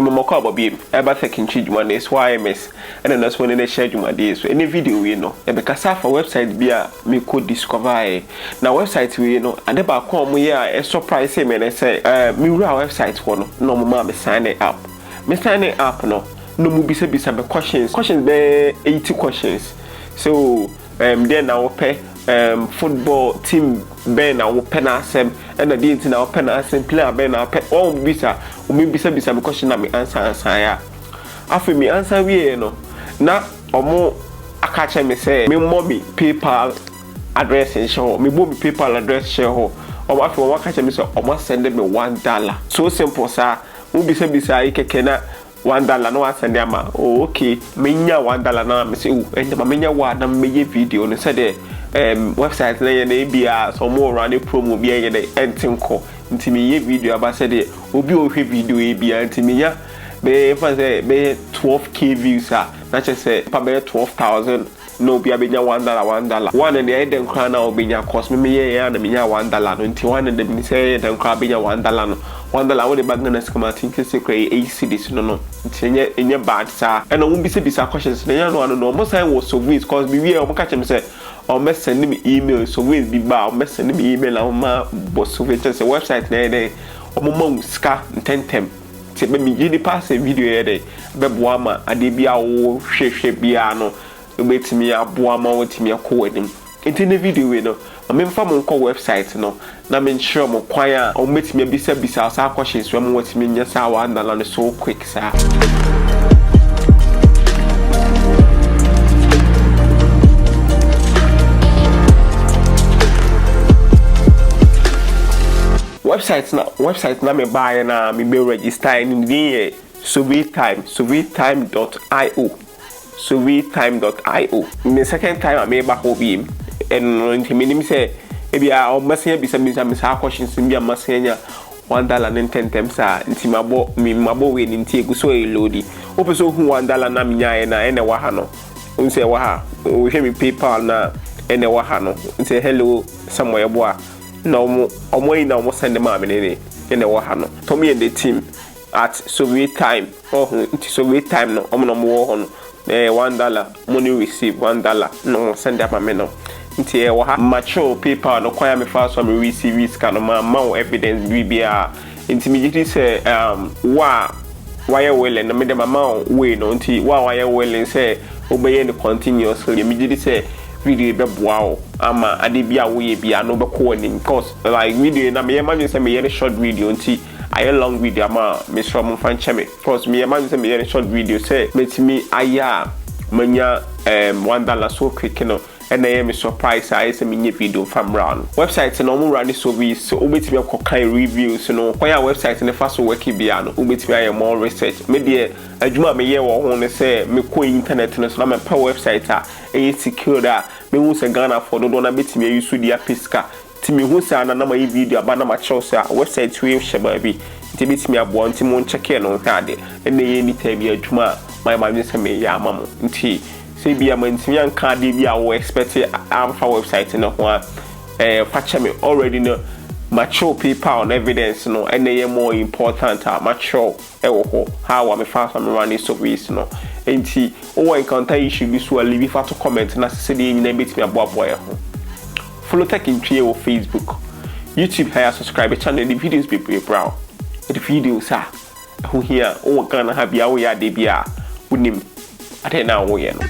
mama ko abobiem eba sekinchi dwuma na so IMS and na so ne share dwuma dey so any video we no e be kasa for website bia me ko discover na website we no ade ba ko mo ye a surprise me na say me wura website ho no mo me sign up no mu bisa be questions be 80 questions so then na wo pay football team ben na wo pay na asem and the team na wo pay na asem player ben na pay all bisa o me bisa be question na me answer ya afi me answer we no na omo akache me say me mommy PayPal address in show me mommy PayPal address show omo afi o akache me say omo send me $1 so simple sir wo bisa ikeke na $1 no send am oh okay menya $1 na me say oh and ma menya wa na meye video no say the website na ye bia so mo run promo bia ye the entinko nti me ye video aba say the obi o hwe video e bia nti menya be fa say be 12k views na che say pa be 12,000 no bia benya $1 one and the den kra na obenya cost me ye ya na menya $1 no nti one and the say den kra benya $1 no $1 wo de bag na skama think say kra 8 cedis no nti enye bad sa and no bisa questions na ya no mo say wo so vis cause be we o mo ka chem say or send me email so we be ba or send me email na ma boss so say website na dey o mo ma ska tentem ti be mi gidi pass video ye dey be boa ma ade bia wo hwehwe bia no obetimi aboa ma wotimi akọ wadim enti na video we no me mfa mo nko website no na me nsure mo kwan a o metimi bisa sa questions we mo wotimi nya sa $1 no so quick sa website na me buy na me be register in the sweettime.io sweettime.io the second time I me back obi and me say e bia o message bisa questions bia message $1 and 10 times nti mabo we nti egu so e loadi o peso hu $1 na minya na ene wa ha no unse wa ha o hwe mi PayPal na ene wa ha no nti hello somewhere boa no omo na omo send ma me ne wa ha no to me and the team at Soviet time nti Soviet time no omo no wo ho no $1 money receive $1 no send up me no nti e wa ha macho PayPal no kwaya me fa so me receive scan no ma evidence bibia nti me giti say why well na me dem ma we no nti why well say obeye no continuously me giti say video be boa ama ade bia wo ye bia no be ko ni because like video na me imagine say me ye short video nti aye long video ama me sure mo fan cheme because me imagine say me ye short video say metimi aya manya $1 so quick no and I am surprised I say me video from round website no mo run so we so obetimi akokan reviews no kwa ya website ne fa so work bia no obetimi aye more research me de adwuma me ye wo ho ne say me ko internet no so na me pa website e secure da me hu se Ghana for do na betimi use dia piska ti me hu se ana na my video aba na ma chew se website we sheba bi ti betimi abo nti mo check no hade ene ye ni ta bi adwuma my man say me ya amamo nti say be amantimi anka de bia wo expect am fa website no ho fache me already no mature PayPal on evidence no and they more important mature wo ho how am fa so me run service no enti o encounter issue bi so leave fa to comment na say dey nyina betimi aboabo ya ho follow tech in twie wo Facebook YouTube hire subscribe channel the videos be brow the videos who here o Ghana ha bia wo ya de bia unim ade na wo ye no